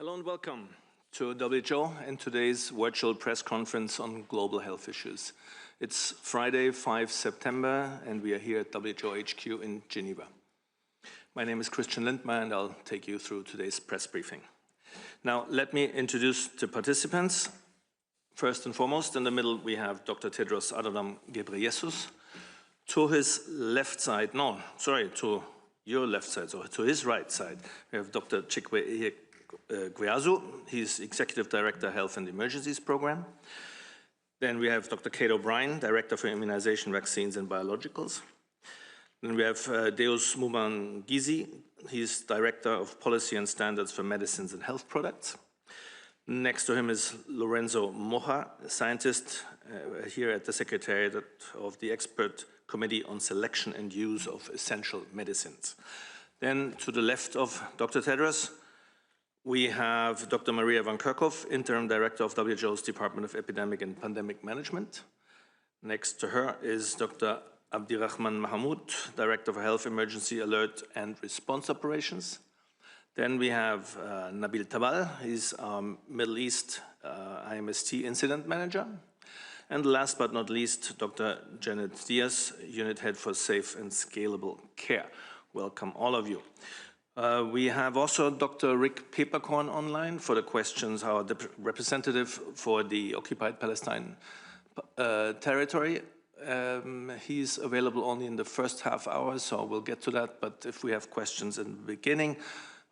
Hello and welcome to WHO and today's virtual press conference on global health issues. It's Friday, 5 September, and we are here at WHO HQ in Geneva. My name is Christian Lindmeier, and I'll take you through today's press briefing. Now, let me introduce the participants. First and foremost, in the middle, we have Dr. Tedros Adhanom Ghebreyesus. To his left side, to your left side, so to his right side, we have Dr. Gweazu. He's Executive Director, Health and Emergencies Program. Then we have Dr. Kate O'Brien, Director for Immunization, Vaccines and Biologicals. Then we have Deus Mumangizi. He's Director of Policy and Standards for Medicines and Health Products. Next to him is Lorenzo Moja, a scientist here at the Secretariat of the Expert Committee on Selection and Use of Essential Medicines. Then to the left of Dr. Tedros, we have Dr. Maria van Kerkhove, Interim Director of WHO's Department of Epidemic and Pandemic Management. Next to her is Dr. Abdirahman Mahmoud, Director for Health Emergency Alert and Response Operations. Then we have Nabil Tabal, he's Middle East IMST Incident Manager. And last but not least, Dr. Janet Diaz, Unit Head for Safe and Scalable Care. Welcome all of you. We have also Dr. Rick Peperkorn online for the questions, our representative for the occupied Palestine territory. He's available only in the first half hour, so we'll get to that. But if we have questions in the beginning,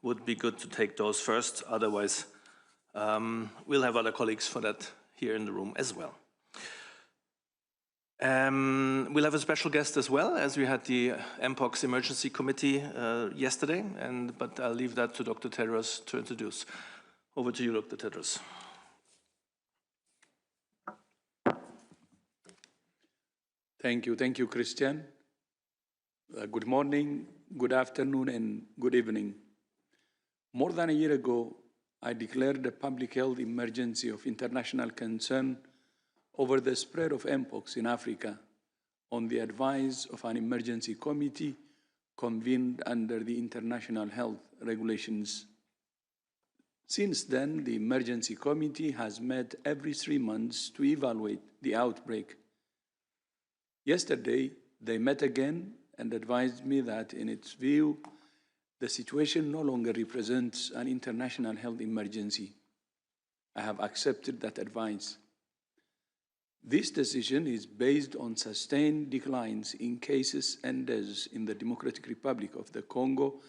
would be good to take those first. Otherwise, we'll have other colleagues for that here in the room as well. We'll have a special guest as well, as we had the Mpox Emergency Committee yesterday, but I'll leave that to Dr. Tedros to introduce. Over to you, Dr. Tedros. Thank you, Christian. Good morning, good afternoon, and good evening. More than a year ago, I declared a public health emergency of international concern over the spread of Mpox in Africa on the advice of an emergency committee convened under the international health regulations. Since then, the emergency committee has met every 3 months to evaluate the outbreak. Yesterday, they met again and advised me that, in its view, the situation no longer represents an international health emergency. I have accepted that advice. This decision is based on sustained declines in cases and deaths in the Democratic Republic of the Congo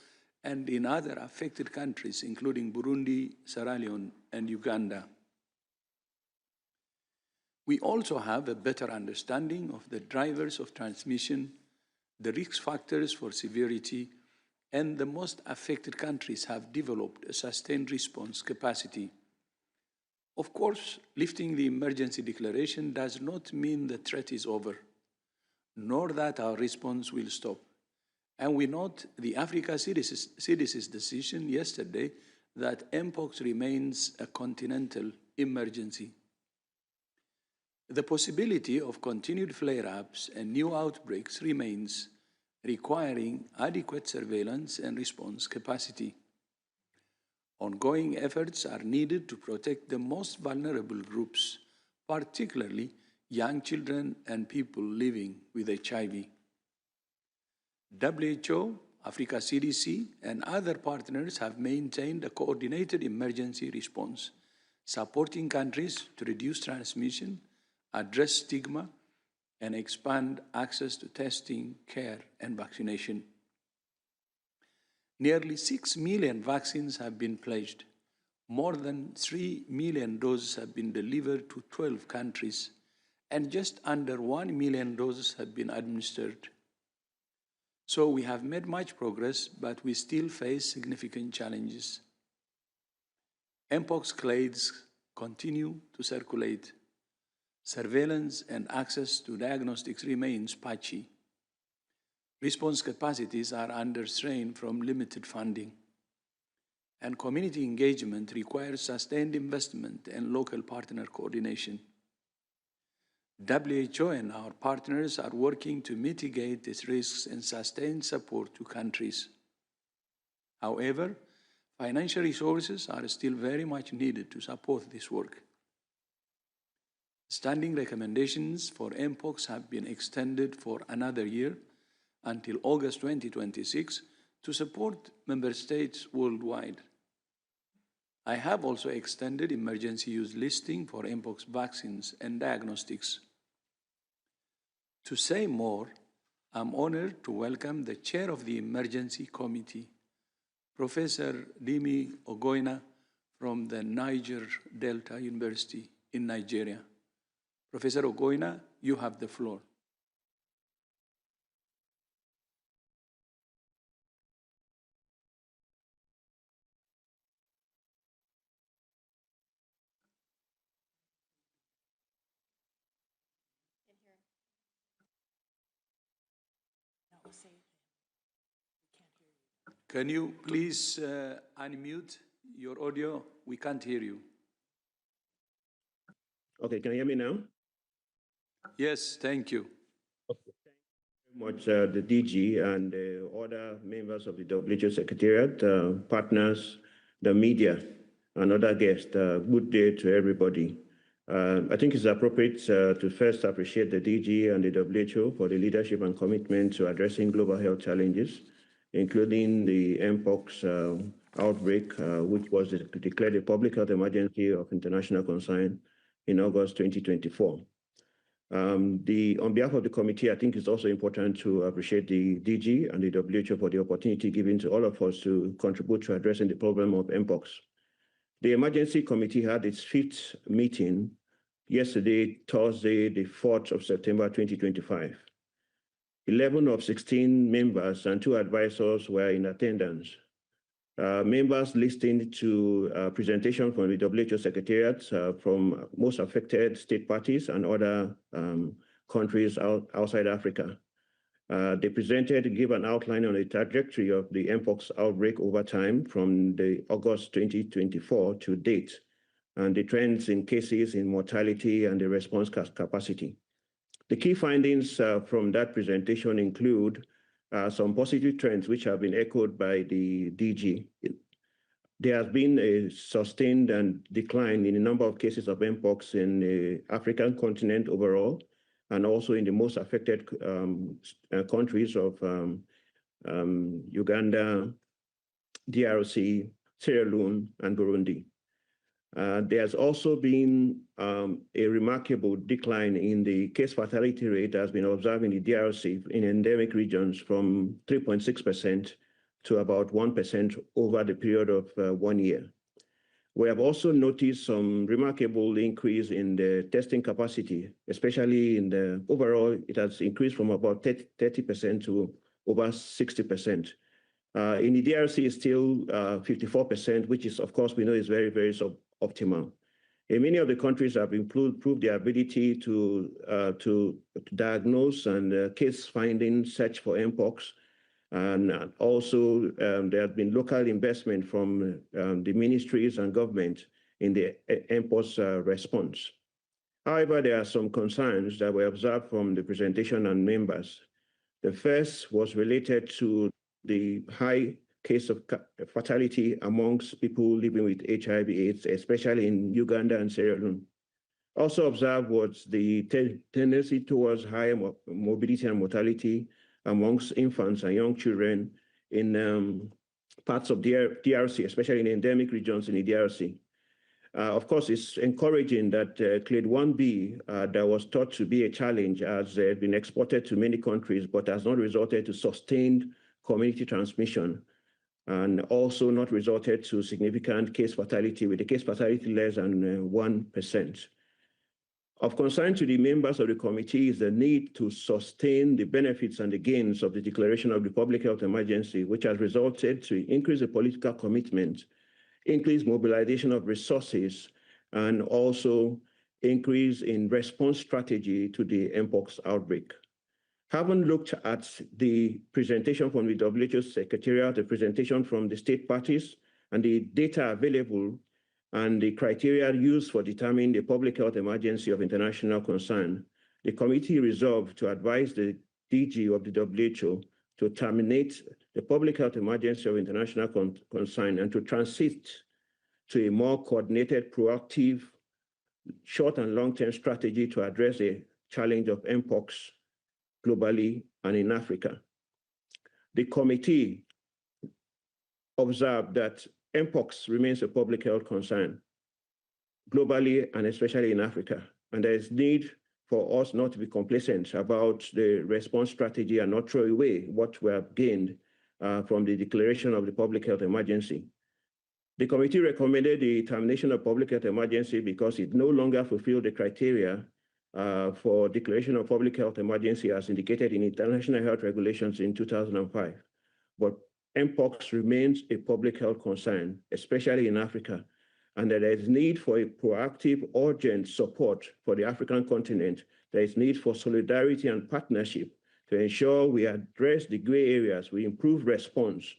and in other affected countries, including Burundi, Sierra Leone, and Uganda. We also have a better understanding of the drivers of transmission, the risk factors for severity, and the most affected countries have developed a sustained response capacity. Of course, lifting the emergency declaration does not mean the threat is over, nor that our response will stop. And we note the Africa CDC's decision yesterday that Mpox remains a continental emergency. The possibility of continued flare-ups and new outbreaks remains, requiring adequate surveillance and response capacity. Ongoing efforts are needed to protect the most vulnerable groups, particularly young children and people living with HIV. WHO, Africa CDC, and other partners have maintained a coordinated emergency response, supporting countries to reduce transmission, address stigma, and expand access to testing, care, and vaccination. Nearly 6 million vaccines have been pledged. More than 3 million doses have been delivered to 12 countries, and just under 1 million doses have been administered. So we have made much progress, but we still face significant challenges. Mpox clades continue to circulate. Surveillance and access to diagnostics remains patchy. Response capacities are under strain from limited funding, and community engagement requires sustained investment and local partner coordination. WHO and our partners are working to mitigate these risks and sustain support to countries. However, Financial resources are still very much needed to support this work. Standing recommendations for Mpox have been extended for another year until August 2026 to support member states worldwide. I have also extended emergency use listing for Mpox vaccines and diagnostics. To say more, I'm honored to welcome the chair of the Emergency Committee, Professor Dimi Ogoina from the Niger Delta University in Nigeria. Professor Ogoina, you have the floor. Can you please unmute your audio? We can't hear you. Okay, can you hear me now? Yes, thank you. Okay. Thank you very much, the DG and other members of the WHO Secretariat, partners, the media, and other guests. Good day to everybody. I think it's appropriate to first appreciate the DG and the WHO for the leadership and commitment to addressing global health challenges, including the Mpox outbreak, which was declared a public health emergency of international concern in August 2024. On behalf of the committee, I think it's also important to appreciate the DG and the WHO for the opportunity given to all of us to contribute to addressing the problem of Mpox. The emergency committee had its 5th meeting yesterday, Thursday, the 4th of September, 2025. 11 of 16 members and 2 advisors were in attendance. Members listened to presentation from the WHO Secretariat from most affected state parties and other countries outside Africa. They presented, gave an outline on the trajectory of the Mpox outbreak over time from the August 2024 to date, and the trends in cases, in mortality, and the response capacity. The key findings from that presentation include some positive trends which have been echoed by the DG. There has been a sustained decline in the number of cases of Mpox in the African continent overall, and also in the most affected countries of Uganda, DRC, Sierra Leone, and Burundi. There's also been a remarkable decline in the case fatality rate that has been observed in the DRC in endemic regions from 3.6% to about 1% over the period of 1 year. We have also noticed some remarkable increase in the testing capacity, especially in the overall, it has increased from about 30% to over 60%. In the DRC, it's still 54%, which is, of course, we know is very, very suboptimal. In many of the countries have improved their ability to diagnose and case finding, search for Mpox. And also there has been local investment from the ministries and government in the Mpox response. However, there are some concerns that were observed from the presentation and members. The first was related to the high case of fatality amongst people living with HIV/AIDS, especially in Uganda and Sierra Leone. Also observed was the tendency towards higher morbidity and mortality amongst infants and young children in parts of DRC, especially in endemic regions in the DRC. Of course, it's encouraging that Clade 1B that was thought to be a challenge has been exported to many countries, but has not resulted to sustained community transmission, and also not resulted to significant case fatality, with the case fatality less than 1%. Of concern to the members of the committee is the need to sustain the benefits and the gains of the declaration of the public health emergency, which has resulted to increase the political commitment, increase mobilization of resources, and also increase in response strategy to the Mpox outbreak. Having looked at the presentation from the WHO Secretariat, the presentation from the state parties, and the data available, and the criteria used for determining the public health emergency of international concern, the committee resolved to advise the DG of the WHO to terminate the public health emergency of international concern and to transit to a more coordinated, proactive, short and long-term strategy to address the challenge of Mpox globally and in Africa. The committee observed that Mpox remains a public health concern globally and especially in Africa, and there is need for us not to be complacent about the response strategy and not throw away what we have gained from the declaration of the public health emergency. The committee recommended the termination of public health emergency because it no longer fulfilled the criteria for declaration of public health emergency as indicated in international health regulations in 2005. But Mpox remains a public health concern, especially in Africa, and that there is need for a proactive, urgent support for the African continent. There is need for solidarity and partnership to ensure we address the gray areas, we improve response,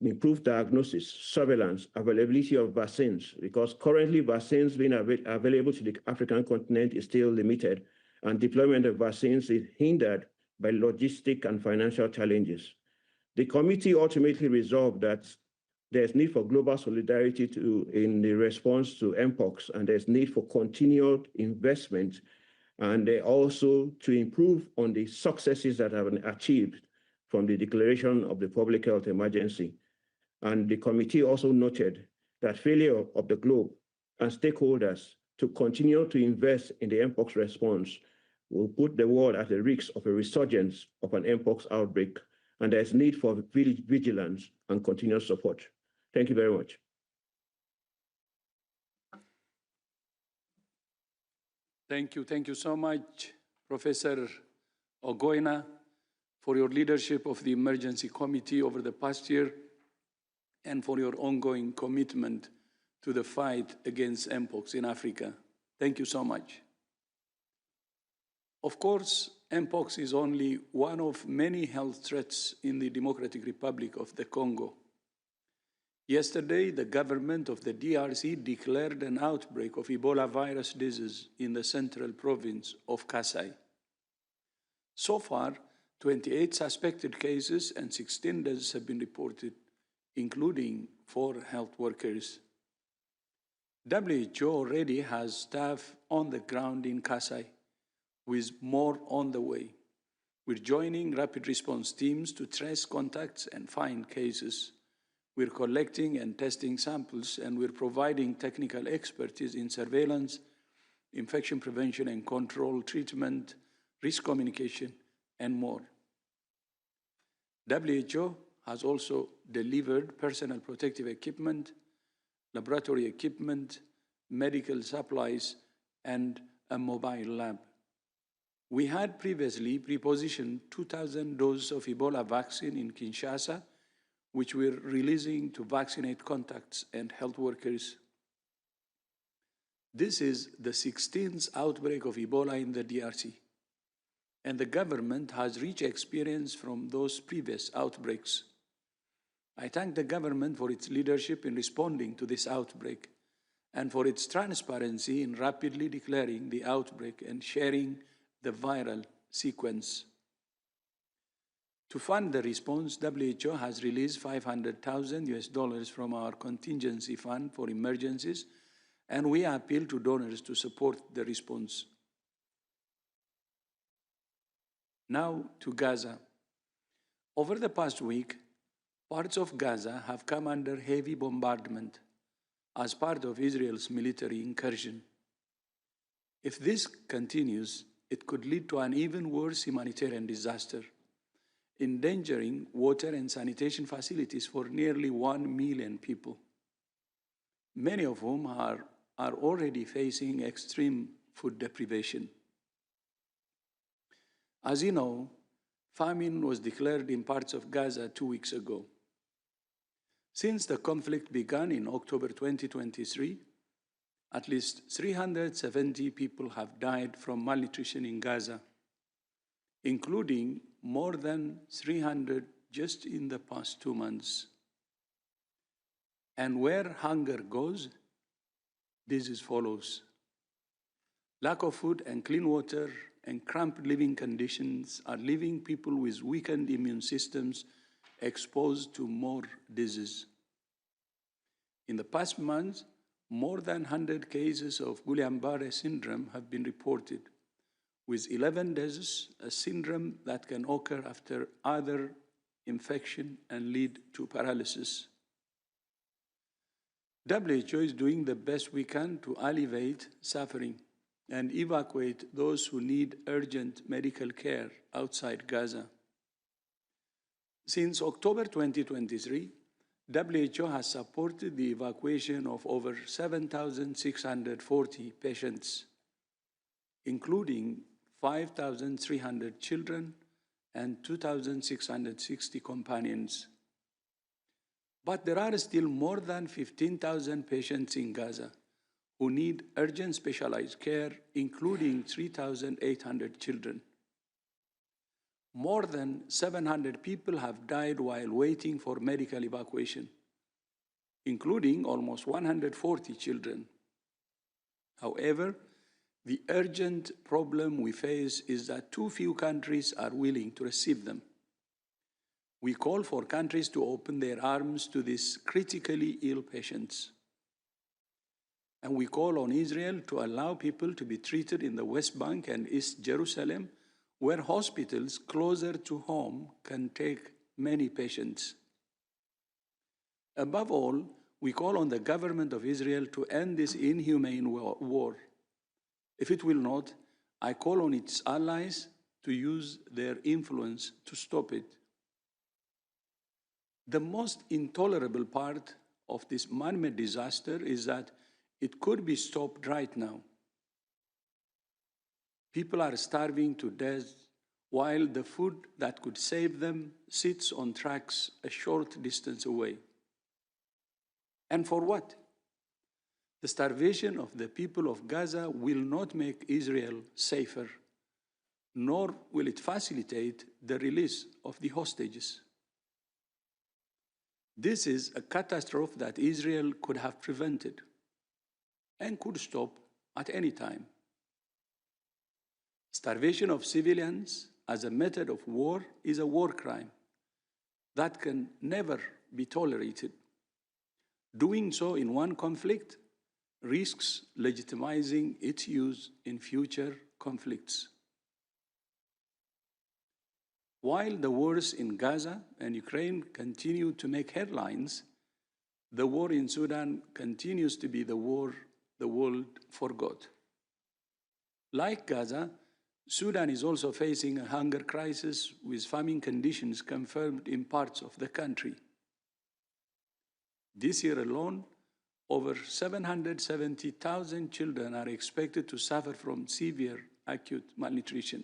improve diagnosis, surveillance, availability of vaccines, because currently vaccines being available to the African continent is still limited, and deployment of vaccines is hindered by logistic and financial challenges. The committee ultimately resolved that there's need for global solidarity in the response to Mpox, and there's need for continued investment, and also to improve on the successes that have been achieved from the declaration of the public health emergency. And the committee also noted that failure of the globe and stakeholders to continue to invest in the Mpox response will put the world at the risk of a resurgence of an Mpox outbreak, and there's need for vigilance and continuous support. Thank you very much. Thank you so much, Professor Ogoina, for your leadership of the Emergency Committee over the past year and for your ongoing commitment to the fight against Mpox in Africa. Thank you so much. Of course, Mpox is only one of many health threats in the Democratic Republic of the Congo. Yesterday, the government of the DRC declared an outbreak of Ebola virus disease in the central province of Kasai. So far, 28 suspected cases and 16 deaths have been reported, including 4 health workers. WHO already has staff on the ground in Kasai, with more on the way. We're joining rapid response teams to trace contacts and find cases. We're collecting and testing samples, and we're providing technical expertise in surveillance, infection prevention and control, treatment, risk communication, and more. WHO has also delivered personal protective equipment, laboratory equipment, medical supplies, and a mobile lab. We had previously prepositioned 2,000 doses of Ebola vaccine in Kinshasa, which we're releasing to vaccinate contacts and health workers. This is the 16th outbreak of Ebola in the DRC, and the government has rich experience from those previous outbreaks. I thank the government for its leadership in responding to this outbreak and for its transparency in rapidly declaring the outbreak and sharing the viral sequence. To fund the response, WHO has released $500,000 from our contingency fund for emergencies, and we appeal to donors to support the response. Now to Gaza. Over the past week, parts of Gaza have come under heavy bombardment as part of Israel's military incursion. If this continues, it could lead to an even worse humanitarian disaster, endangering water and sanitation facilities for nearly 1 million people, many of whom are already facing extreme food deprivation. As you know, famine was declared in parts of Gaza 2 weeks ago. Since the conflict began in October 2023, at least 370 people have died from malnutrition in Gaza, including more than 300 just in the past 2 months. And where hunger goes, disease follows. Lack of food and clean water and cramped living conditions are leaving people with weakened immune systems exposed to more disease. In the past months, more than 100 cases of Guillain-Barré syndrome have been reported, with 11 deaths, a syndrome that can occur after other infection and lead to paralysis. WHO is doing the best we can to alleviate suffering and evacuate those who need urgent medical care outside Gaza. Since October 2023, WHO has supported the evacuation of over 7,640 patients, including 5,300 children and 2,660 companions. But there are still more than 15,000 patients in Gaza who need urgent specialized care, including 3,800 children. More than 700 people have died while waiting for medical evacuation, including almost 140 children. However, the urgent problem we face is that too few countries are willing to receive them. We call for countries to open their arms to these critically ill patients. And we call on Israel to allow people to be treated in the West Bank and East Jerusalem, where hospitals closer to home can take many patients. Above all, we call on the government of Israel to end this inhumane war. If it will not, I call on its allies to use their influence to stop it. The most intolerable part of this man-made disaster is that it could be stopped right now. People are starving to death while the food that could save them sits on tracks a short distance away. And for what? The starvation of the people of Gaza will not make Israel safer, nor will it facilitate the release of the hostages. This is a catastrophe that Israel could have prevented and could stop at any time. Starvation of civilians as a method of war is a war crime that can never be tolerated. Doing so in one conflict risks legitimizing its use in future conflicts. While the wars in Gaza and Ukraine continue to make headlines, the war in Sudan continues to be the war the world forgot. Like Gaza, Sudan is also facing a hunger crisis with famine conditions confirmed in parts of the country. This year alone, over 770,000 children are expected to suffer from severe acute malnutrition.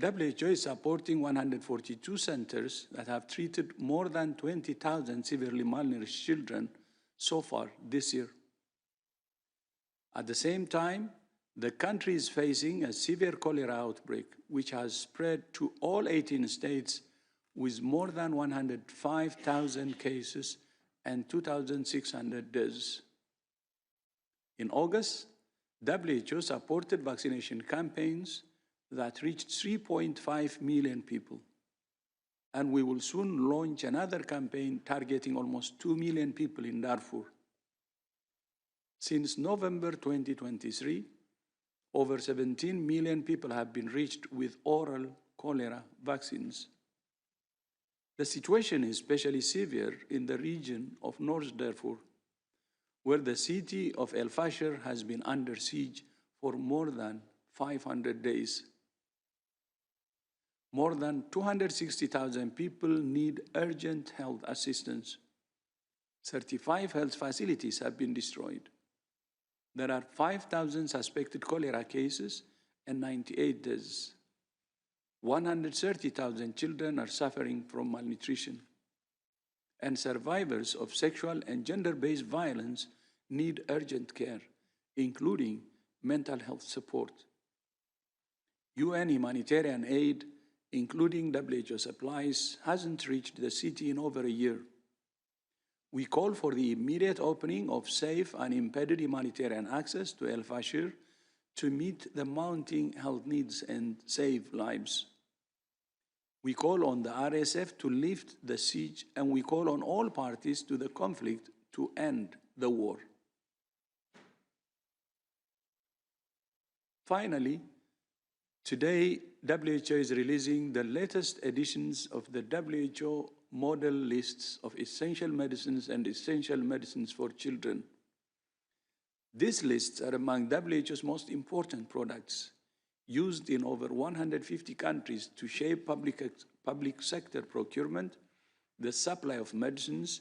WHO is supporting 142 centers that have treated more than 20,000 severely malnourished children so far this year. At the same time, the country is facing a severe cholera outbreak, which has spread to all 18 states with more than 105,000 cases and 2,600 deaths. In August, WHO supported vaccination campaigns that reached 3.5 million people. And we will soon launch another campaign targeting almost 2 million people in Darfur. Since November 2023, over 17 million people have been reached with oral cholera vaccines. The situation is especially severe in the region of North Darfur, where the city of El Fasher has been under siege for more than 500 days. More than 260,000 people need urgent health assistance. 35 health facilities have been destroyed. There are 5,000 suspected cholera cases and 98 deaths. 130,000 children are suffering from malnutrition. And survivors of sexual and gender-based violence need urgent care, including mental health support. UN humanitarian aid, including WHO supplies, hasn't reached the city in over a year. We call for the immediate opening of safe and unimpeded humanitarian access to El Fasher to meet the mounting health needs and save lives. We call on the RSF to lift the siege, and we call on all parties to the conflict to end the war. Finally, today, WHO is releasing the latest editions of the WHO model lists of essential medicines and essential medicines for children. These lists are among WHO's most important products, used in over 150 countries to shape public sector procurement, the supply of medicines,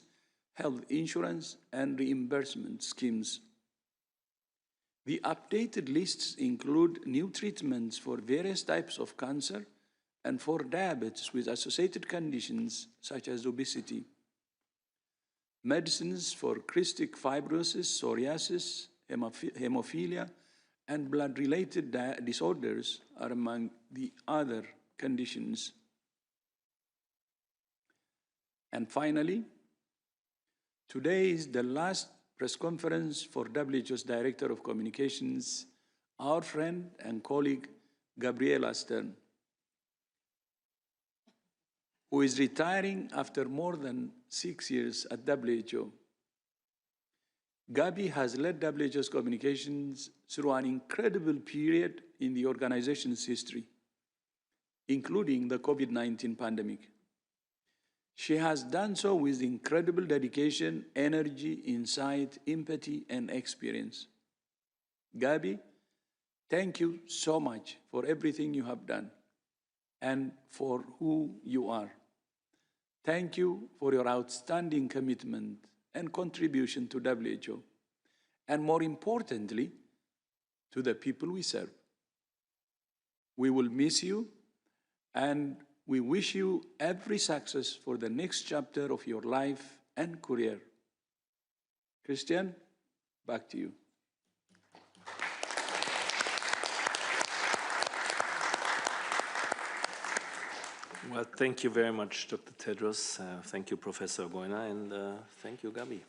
health insurance, and reimbursement schemes. The updated lists include new treatments for various types of cancer and for diabetes with associated conditions such as obesity. Medicines for cystic fibrosis, psoriasis, hemophilia, and blood-related disorders are among the other conditions. And finally, today is the last press conference for WHO's Director of Communications, our friend and colleague, Gabriela, who is retiring after more than 6 years at WHO. Gabby has led WHO's communications through an incredible period in the organization's history, including the COVID-19 pandemic. She has done so with incredible dedication, energy, insight, empathy, and experience. Gabby, thank you so much for everything you have done and for who you are. Thank you for your outstanding commitment and contribution to WHO, and more importantly, to the people we serve. We will miss you, and we wish you every success for the next chapter of your life and career. Christian, back to you. Well, thank you very much, Dr. Tedros. Thank you, Professor Boyner, and thank you, Gabby.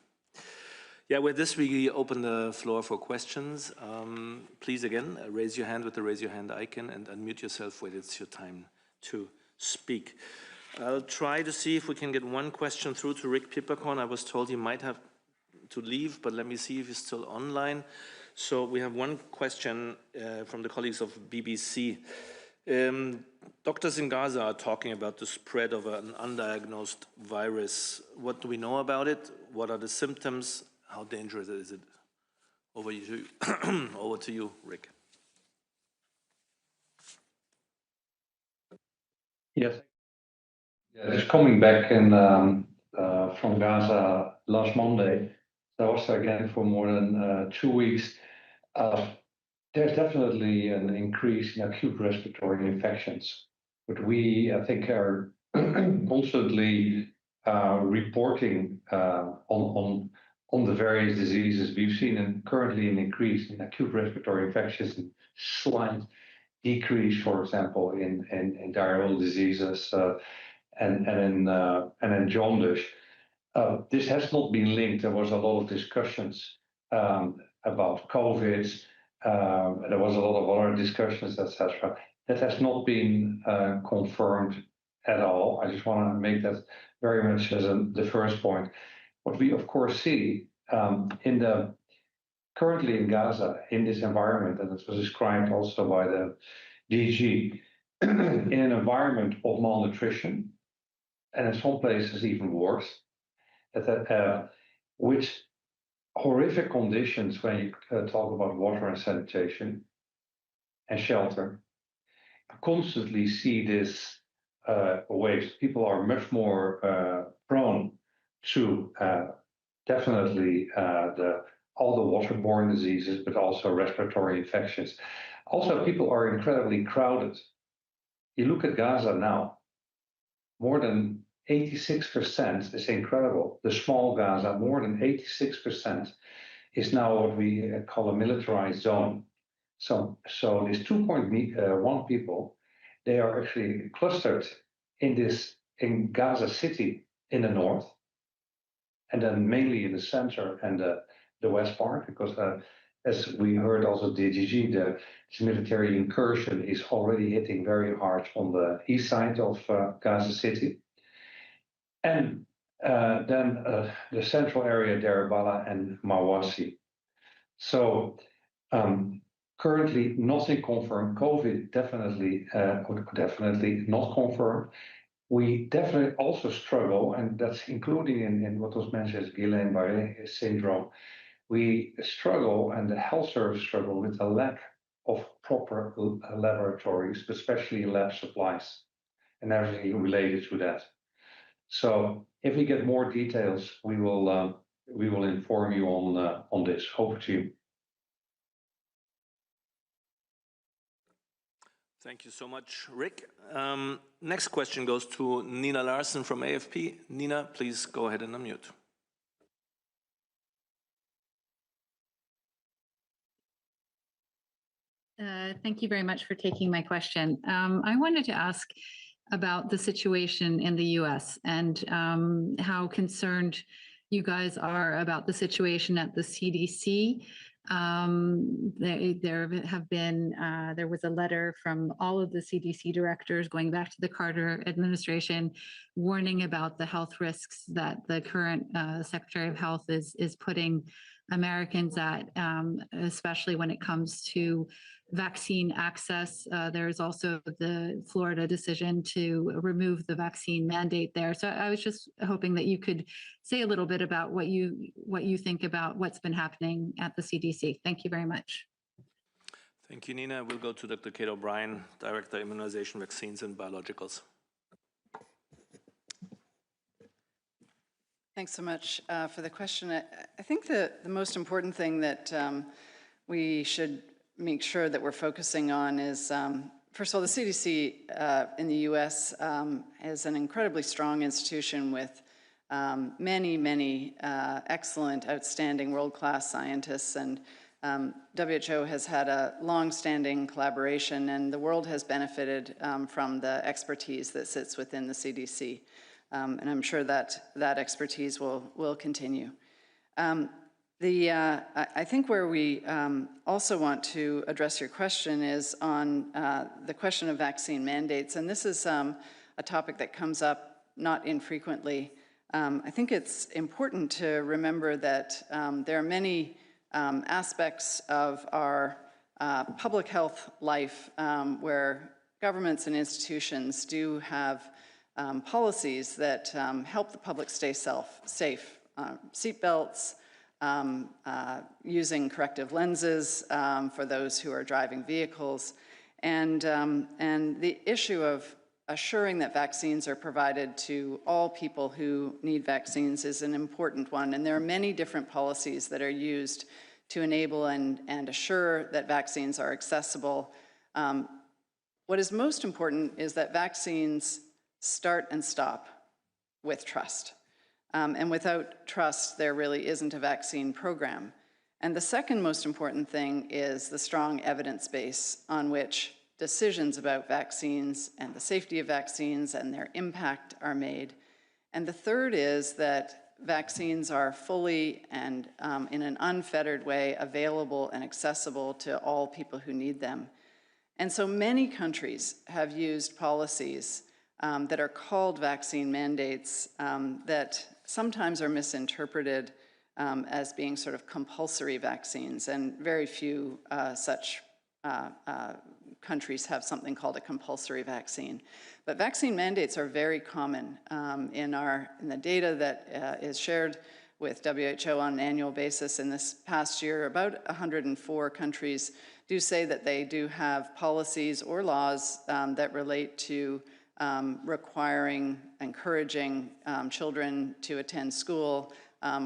Yeah, with this, we open the floor for questions. Please, again, raise your hand with the raise your hand icon and unmute yourself when it's your time to speak. I'll try to see if we can get one question through to Rick Pippercorn. I was told he might have to leave, but let me see if he's still online. So we have one question from the colleagues of BBC. Doctors in Gaza are talking about the spread of an undiagnosed virus. What do we know about it? What are the symptoms? How dangerous is it? Over to you, Rick. Yes. Yeah, just coming back in, from Gaza last Monday, I was there again for more than 2 weeks. There's definitely an increase in acute respiratory infections, but we, I think, are constantly reporting on the various diseases. We've seen currently an increase in acute respiratory infections, and slight decrease, for example, in diarrheal diseases and in jaundice. This has not been linked. There was a lot of discussions about COVID. There was a lot of other discussions, etc. That has not been confirmed at all. I just want to make that very much as the first point. What we, of course, see currently in Gaza, in this environment, and it was described also by the DG, in an environment of malnutrition, and in some places even worse, with horrific conditions when you talk about water and sanitation and shelter. I constantly see this waste. People are much more prone to definitely all the waterborne diseases, but also respiratory infections. Also, people are incredibly crowded. You look at Gaza now, more than 86%, is incredible. The small Gaza, more than 86% is now what we call a militarized zone. So these 2.1 people, they are actually clustered in Gaza City in the north, and then mainly in the center and the west part, because as we heard also DGG, this military incursion is already hitting very hard on the east side of Gaza City. And then the central area, Deir Bala and Mawasi. So currently nothing confirmed. COVID definitely not confirmed. We definitely also struggle, and that's including in what was mentioned as Guillain-Barré syndrome. We struggle, and the health service struggle with the lack of proper laboratories, especially lab supplies and everything related to that. So if we get more details, we will inform you on this. Over to you. Thank you so much, Rick. Next question goes to Nina Larsen from AFP. Nina, please go ahead and unmute. Thank you very much for taking my question. I wanted to ask about the situation in the US and how concerned you guys are about the situation at the CDC. There was a letter from all of the CDC directors going back to the Carter administration, warning about the health risks that the current Secretary of Health is putting Americans at, especially when it comes to vaccine access. There's also the Florida decision to remove the vaccine mandate there. So I was just hoping that you could say a little bit about what you think about what's been happening at the CDC. Thank you very much. Thank you, Nina. We'll go to Dr. Kate O'Brien, Director, Immunization, Vaccines and Biologicals. Thanks so much for the question. I think the most important thing that we should make sure that we're focusing on is, first of all, the CDC in the US is an incredibly strong institution with many excellent, outstanding, world-class scientists, and WHO has had a long-standing collaboration, and the world has benefited from the expertise that sits within the CDC. And I'm sure that that expertise will continue. I think where we also want to address your question is on the question of vaccine mandates, and this is a topic that comes up not infrequently. I think it's important to remember that there are many aspects of our public health life where governments and institutions do have policies that help the public stay safe. Seatbelts, using corrective lenses for those who are driving vehicles, and the issue of assuring that vaccines are provided to all people who need vaccines is an important one. And there are many different policies that are used to enable and assure that vaccines are accessible. What is most important is that vaccines start and stop with trust. And without trust, there really isn't a vaccine program. And the second most important thing is the strong evidence base on which decisions about vaccines and the safety of vaccines and their impact are made. And the third is that vaccines are fully and in an unfettered way available and accessible to all people who need them. And so many countries have used policies that are called vaccine mandates that sometimes are misinterpreted as being sort of compulsory vaccines, and very few such countries have something called a compulsory vaccine. But vaccine mandates are very common in the data that is shared with WHO on an annual basis. In this past year, about 104 countries do say that they do have policies or laws that relate to requiring, encouraging children to attend school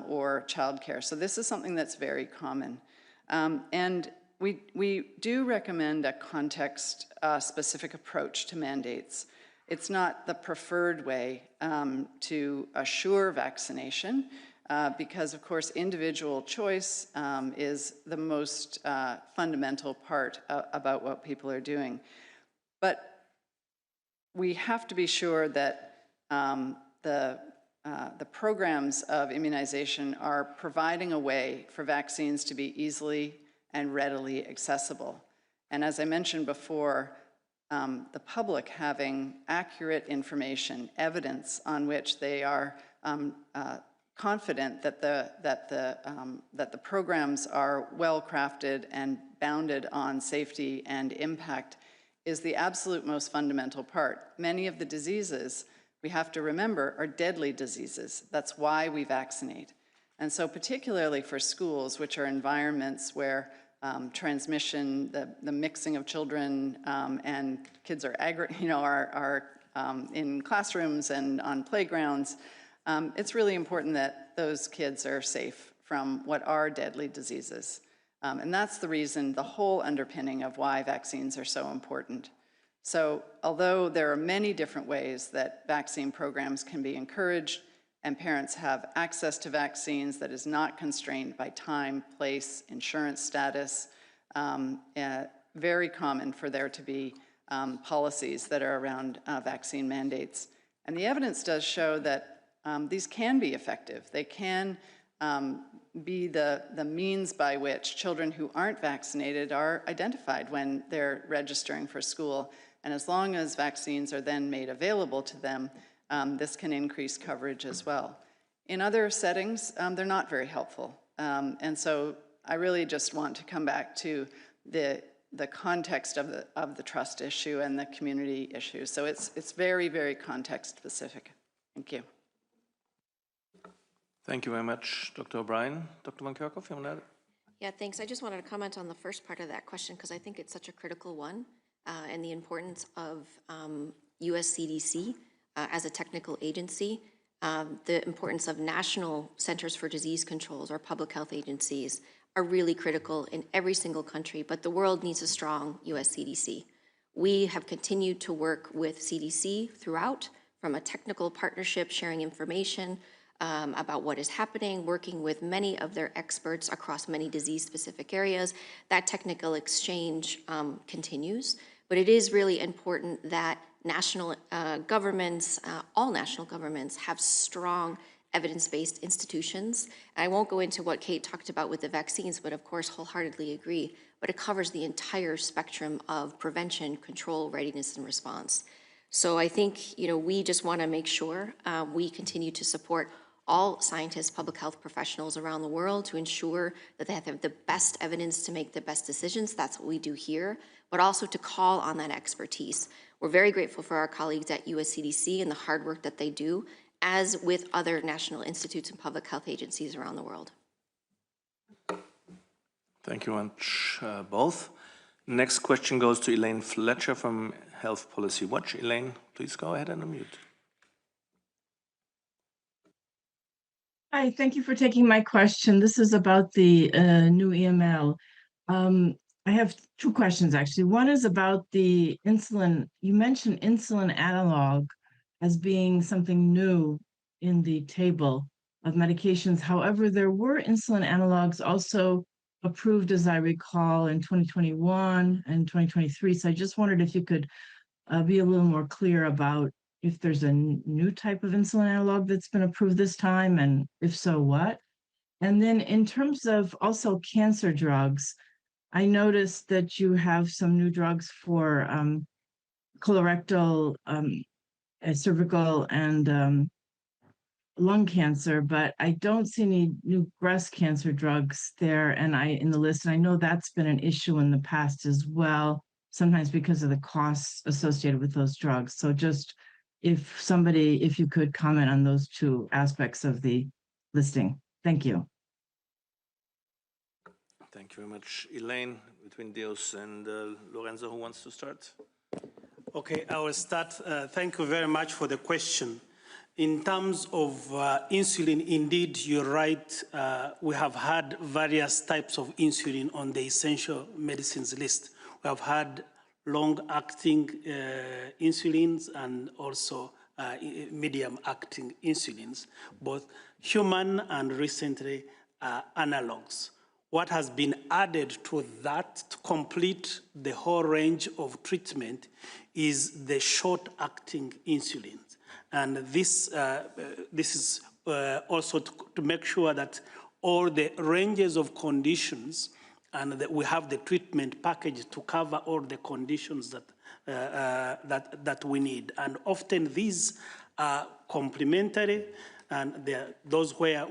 or childcare. So this is something that's very common. And we do recommend a context-specific approach to mandates. It's not the preferred way to assure vaccination because, of course, individual choice is the most fundamental part about what people are doing. But we have to be sure that the programs of immunization are providing a way for vaccines to be easily and readily accessible. And as I mentioned before, the public having accurate information, evidence on which they are confident that the programs are well crafted and bounded on safety and impact is the absolute most fundamental part. Many of the diseases, we have to remember, are deadly diseases. That's why we vaccinate. And so particularly for schools, which are environments where transmission, the mixing of children and kids are in classrooms and on playgrounds, it's really important that those kids are safe from what are deadly diseases. And that's the reason, the whole underpinning of why vaccines are so important. So although there are many different ways that vaccine programs can be encouraged and parents have access to vaccines that is not constrained by time, place, insurance status, very common for there to be policies that are around vaccine mandates. And the evidence does show that these can be effective. They can be the means by which children who aren't vaccinated are identified when they're registering for school. And as long as vaccines are then made available to them, this can increase coverage as well. In other settings, they're not very helpful. And so I really just want to come back to the context of the trust issue and the community issue. So it's very, very context specific. Thank you. Thank you very much, Dr. O'Brien. Dr. Van Kerkhoff, you want to add? Yeah, thanks. I just wanted to comment on the first part of that question because I think it's such a critical one and the importance of US CDC as a technical agency, the importance of national centers for disease controls or public health agencies are really critical in every single country, but the world needs a strong US CDC. We have continued to work with CDC throughout from a technical partnership, sharing information, about what is happening, working with many of their experts across many disease-specific areas. That technical exchange continues, but it is really important that national governments, all national governments, have strong evidence-based institutions. And I won't go into what Kate talked about with the vaccines, but of course wholeheartedly agree, but it covers the entire spectrum of prevention, control, readiness, and response. So I think, we just want to make sure we continue to support all scientists, public health professionals around the world to ensure that they have the best evidence to make the best decisions. That's what we do here, but also to call on that expertise. We're very grateful for our colleagues at US CDC and the hard work that they do, as with other national institutes and public health agencies around the world. Thank you very much, both. Next question goes to Elaine Fletcher from Health Policy Watch. Elaine, please go ahead and unmute. Hi, thank you for taking my question. This is about the new EML. I have two questions, actually. One is about the insulin. You mentioned insulin analog as being something new in the table of medications. However, there were insulin analogs also approved, as I recall, in 2021 and 2023. So I just wondered if you could be a little more clear about if there's a new type of insulin analog that's been approved this time, and if so, what? And then in terms of also cancer drugs, I noticed that you have some new drugs for colorectal, cervical, and lung cancer, but I don't see any new breast cancer drugs there in the list. And I know that's been an issue in the past as well, sometimes because of the costs associated with those drugs. So just if you could comment on those two aspects of the listing. Thank you. Thank you very much. Elaine, between Dios and Lorenzo, who wants to start? Okay, I will start. Thank you very much for the question. In terms of insulin, indeed, you're right. We have had various types of insulin on the essential medicines list. We have had long-acting insulins and also medium-acting insulins, both human and recently analogs. What has been added to that to complete the whole range of treatment is the short-acting insulins. And this is also to make sure that all the ranges of conditions and that we have the treatment package to cover all the conditions that we need. And often these are complementary, and those where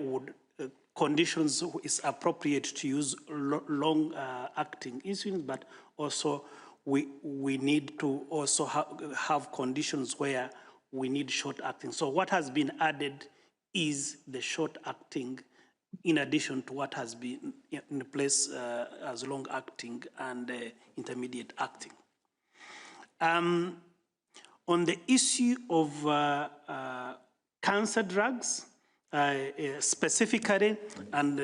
conditions is appropriate to use long-acting insulin, but also we need to also have conditions where we need short-acting. So what has been added is the short-acting in addition to what has been in place as long-acting and intermediate-acting. On the issue of cancer drugs, specifically, and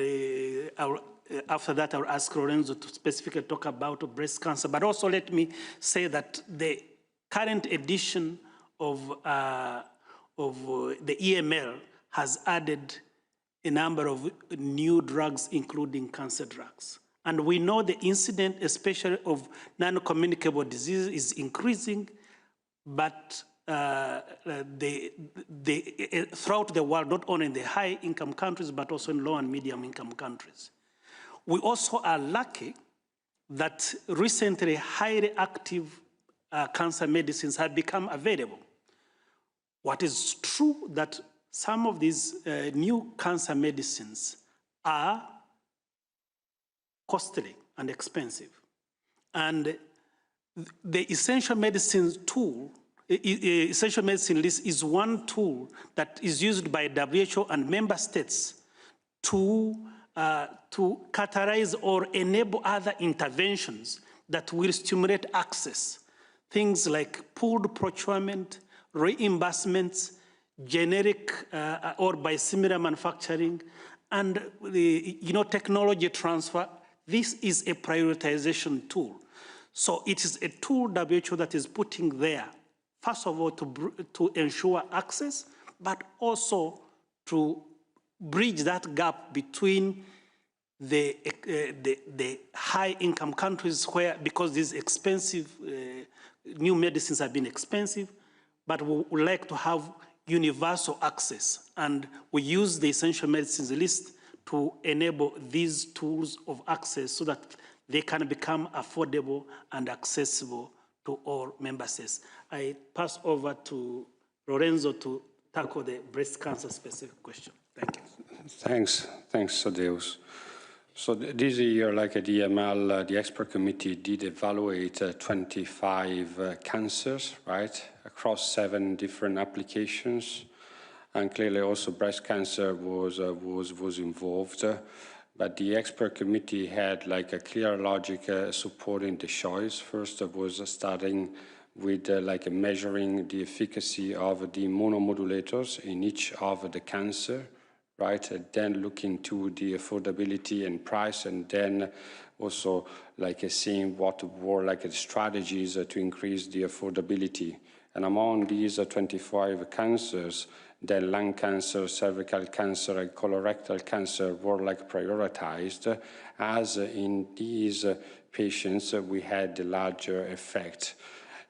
after that I'll ask Lorenzo to specifically talk about breast cancer, but also let me say that the current edition of the EML has added a number of new drugs, including cancer drugs. And we know the incidence, especially of non-communicable diseases, is increasing, but throughout the world, not only in the high-income countries, but also in low and medium-income countries. We also are lucky that recently highly active cancer medicines have become available. What is true that some of these new cancer medicines are costly and expensive. And the essential medicine tool, essential medicine list is one tool that is used by WHO and member states to catalyze or enable other interventions that will stimulate access. Things like pooled procurement, reimbursements, generic or biosimilar manufacturing, and technology transfer. This is a prioritization tool. So it is a tool WHO that is putting there, first of all, to ensure access, but also to bridge that gap between the high-income countries where, because these expensive, new medicines have been expensive, but we would like to have universal access. And we use the essential medicines list to enable these tools of access so that they can become affordable and accessible to all member states. I pass over to Lorenzo to tackle the breast cancer specific question. Thank you. Thanks, Tadeusz. So this year, like at EML, the expert committee did evaluate 25 cancers, right, across 7 different applications, and clearly also breast cancer was involved. But the expert committee had like a clear logic supporting the choice. First was starting with measuring the efficacy of the immunomodulators in each of the cancer, right? Then looking to the affordability and price, and then also seeing what were the strategies to increase the affordability. And among these 25 cancers, then lung cancer, cervical cancer, and colorectal cancer were prioritized, as in these patients we had the larger effect.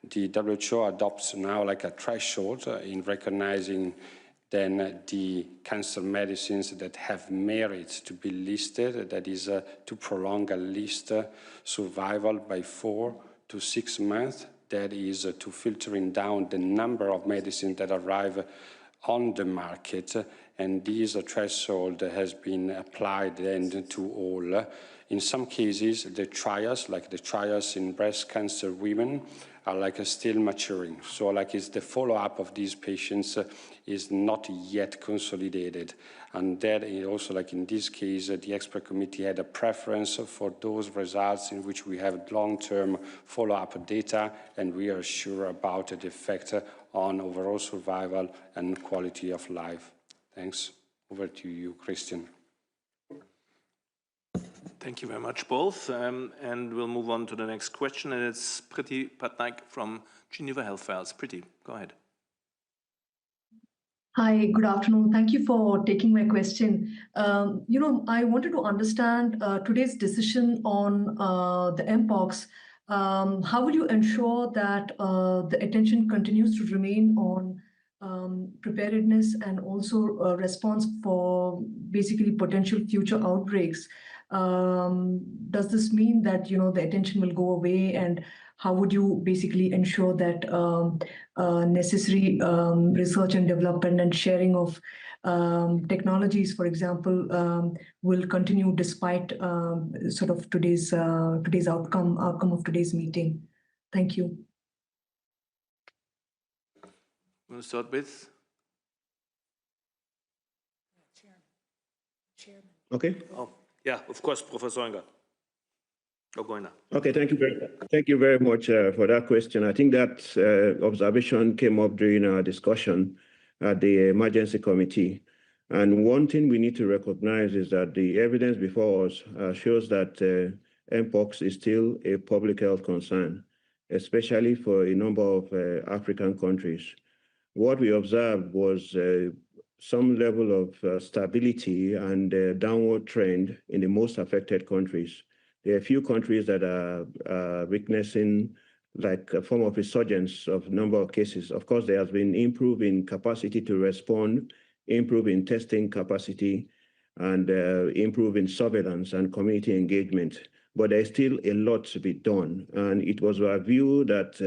The WHO adopts now a threshold in recognizing then the cancer medicines that have merit to be listed, that is to prolong a list survival by 4 to 6 months, that is to filtering down the number of medicines that arrive on the market, and this threshold has been applied then to all. In some cases, the trials, like the trials in breast cancer women, are still maturing. So is the follow-up of these patients is not yet consolidated. And that is also in this case, the expert committee had a preference for those results in which we have long-term follow-up data, and we are sure about the effect on overall survival and quality of life. Thanks. Over to you, Christian. Thank you very much, both. And we'll move on to the next question, and it's Priti Patnaik from Geneva Health Files. Priti, go ahead. Hi, good afternoon. Thank you for taking my question. I wanted to understand today's decision on the Mpox. How will you ensure that the attention continues to remain on preparedness and also a response for basically potential future outbreaks? Does this mean that, the attention will go away, and how would you basically ensure that necessary research and development and sharing of technologies, for example, will continue despite sort of today's outcome of today's meeting? Thank you. Want to start with? Chairman. Okay. Oh, yeah, of course, Professor Goina. Okay, thank you very much for that question. I think that observation came up during our discussion at the emergency committee. And one thing we need to recognize is that the evidence before us shows that Mpox is still a public health concern, especially for a number of African countries. What we observed was some level of stability and downward trend in the most affected countries. There are a few countries that are witnessing like a form of resurgence of number of cases. Of course, there has been improving capacity to respond, improving testing capacity, and improving surveillance and community engagement. But there's still a lot to be done. And it was our view that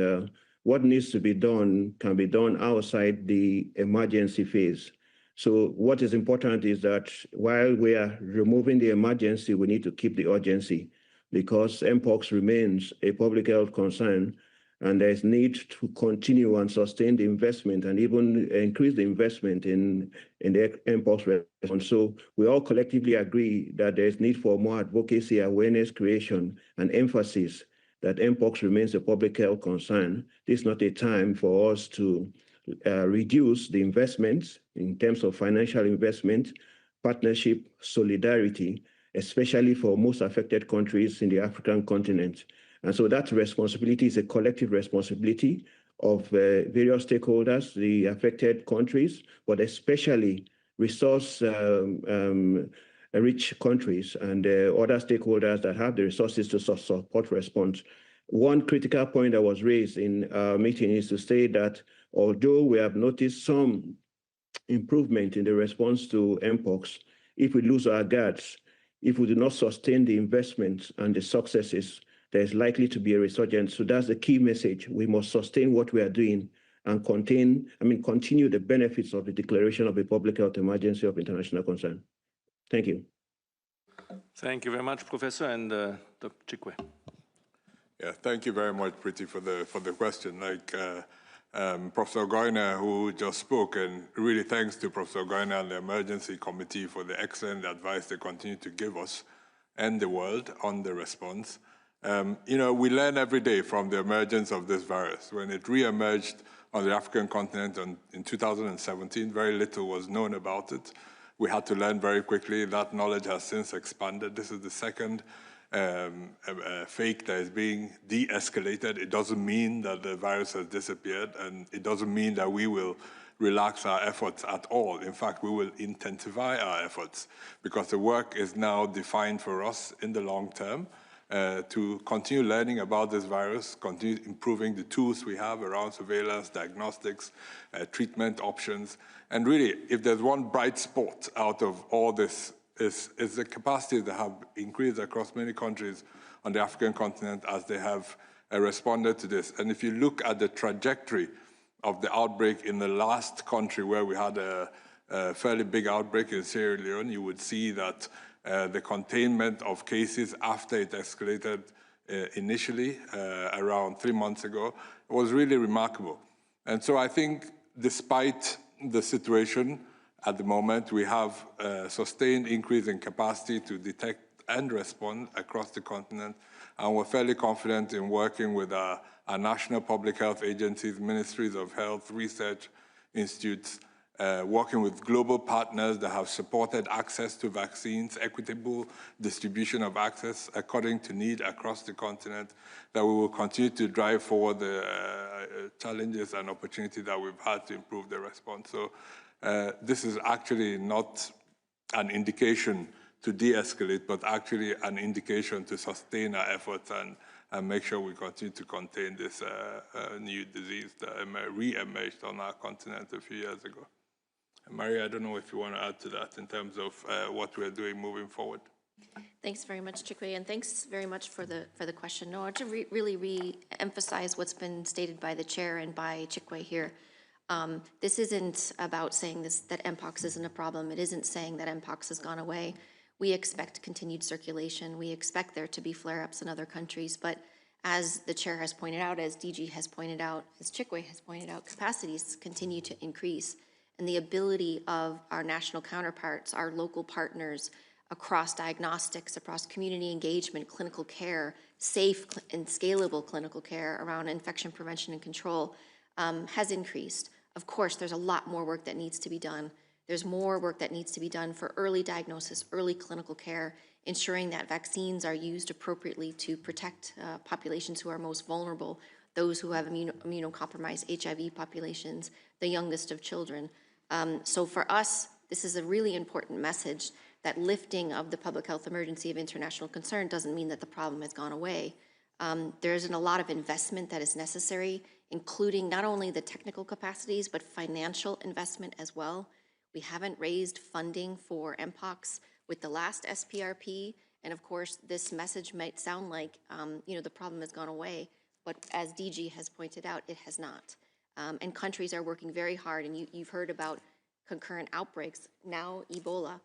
what needs to be done can be done outside the emergency phase. So what is important is that while we are removing the emergency, we need to keep the urgency, because Mpox remains a public health concern, and there's need to continue and sustain the investment and even increase the investment in the Mpox response. So we all collectively agree that there's need for more advocacy, awareness creation, and emphasis that Mpox remains a public health concern. This is not a time for us to reduce the investments in terms of financial investment, partnership, solidarity, especially for most affected countries in the African continent. And so that responsibility is a collective responsibility of various stakeholders, the affected countries, but especially resource-rich countries and other stakeholders that have the resources to support response. One critical point that was raised in our meeting is to say that although we have noticed some improvement in the response to Mpox, if we lose our guards, if we do not sustain the investments and the successes, there's likely to be a resurgence. So that's the key message. We must sustain what we are doing and continue the benefits of the declaration of a public health emergency of international concern. Thank you. Thank you very much, Professor, and Dr. Chikwe. Yeah, thank you very much, Priti, for the question. Like Professor Goina, who just spoke, and really thanks to Professor Goina and the Emergency Committee for the excellent advice they continue to give us and the world on the response. We learn every day from the emergence of this virus. When it re-emerged on the African continent in 2017, very little was known about it. We had to learn very quickly. That knowledge has since expanded. This is the second fake that is being de-escalated. It doesn't mean that the virus has disappeared, and it doesn't mean that we will relax our efforts at all. In fact, we will intensify our efforts, because the work is now defined for us in the long term to continue learning about this virus, continue improving the tools we have around surveillance, diagnostics, treatment options. And really, if there's one bright spot out of all this, is the capacity that have increased across many countries on the African continent as they have responded to this. And if you look at the trajectory of the outbreak in the last country where we had a fairly big outbreak in Sierra Leone, you would see that the containment of cases after it escalated initially around 3 months ago was really remarkable. And so I think despite the situation at the moment, we have a sustained increase in capacity to detect and respond across the continent. And we're fairly confident in working with our national public health agencies, ministries of health, research institutes, working with global partners that have supported access to vaccines, equitable distribution of access according to need across the continent, that we will continue to drive forward the challenges and opportunities that we've had to improve the response. So this is actually not an indication to de-escalate, but actually an indication to sustain our efforts and make sure we continue to contain this new disease that re-emerged on our continent a few years ago. And Maria, I don't know if you want to add to that in terms of what we're doing moving forward. Thanks very much, Chikwe, and thanks very much for the question. No, to really re-emphasize what's been stated by the chair and by Chikwe here. This isn't about saying that Mpox isn't a problem. It isn't saying that Mpox has gone away. We expect continued circulation. We expect there to be flare-ups in other countries, but as the chair has pointed out, as DG has pointed out, as Chikwe has pointed out, capacities continue to increase, and the ability of our national counterparts, our local partners, across diagnostics, across community engagement, clinical care, safe and scalable clinical care around infection prevention and control has increased. Of course, there's a lot more work that needs to be done. There's more work that needs to be done for early diagnosis, early clinical care, ensuring that vaccines are used appropriately to protect populations who are most vulnerable, those who have immunocompromised HIV populations, the youngest of children. So for us, this is a really important message that lifting of the public health emergency of international concern doesn't mean that the problem has gone away. There isn't a lot of investment that is necessary, including not only the technical capacities, but financial investment as well. We haven't raised funding for Mpox with the last SPRP, and of course, this message might sound like, the problem has gone away, but as DG has pointed out, it has not. And countries are working very hard, and you've heard about concurrent outbreaks, now Ebola.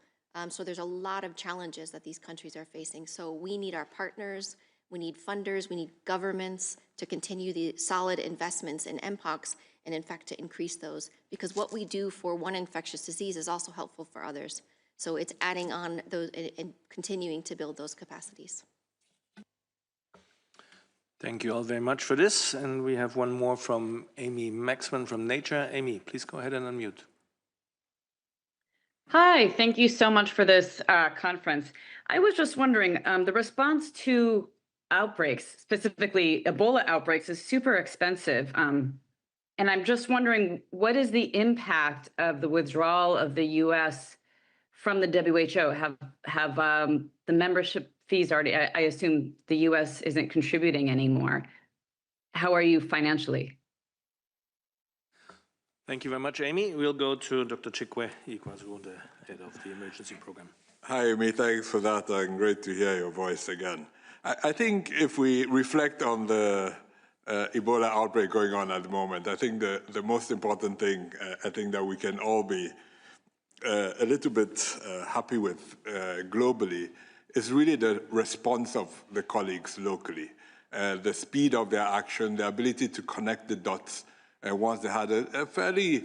So there's a lot of challenges that these countries are facing. So we need our partners, we need funders, we need governments to continue the solid investments in Mpox and in fact to increase those, because what we do for one infectious disease is also helpful for others. So it's adding on those and continuing to build those capacities. Thank you all very much for this. And we have one more from Amy Maxman from Nature. Amy, please go ahead and unmute. Hi, thank you so much for this conference. I was just wondering, the response to outbreaks, specifically Ebola outbreaks, is super expensive. And I'm just wondering, what is the impact of the withdrawal of the U.S. from the WHO? Have the membership fees already, I assume the U.S. isn't contributing anymore. How are you financially? Thank you very much, Amy. We'll go to Dr. Chikwe Ikwazu, the head of the emergency program. Hi, Amy. Thanks for that, and great to hear your voice again. I think if we reflect on the Ebola outbreak going on at the moment, I think the most important thing, I think that we can all be a little bit happy with globally is really the response of the colleagues locally, the speed of their action, the ability to connect the dots. Once they had a fairly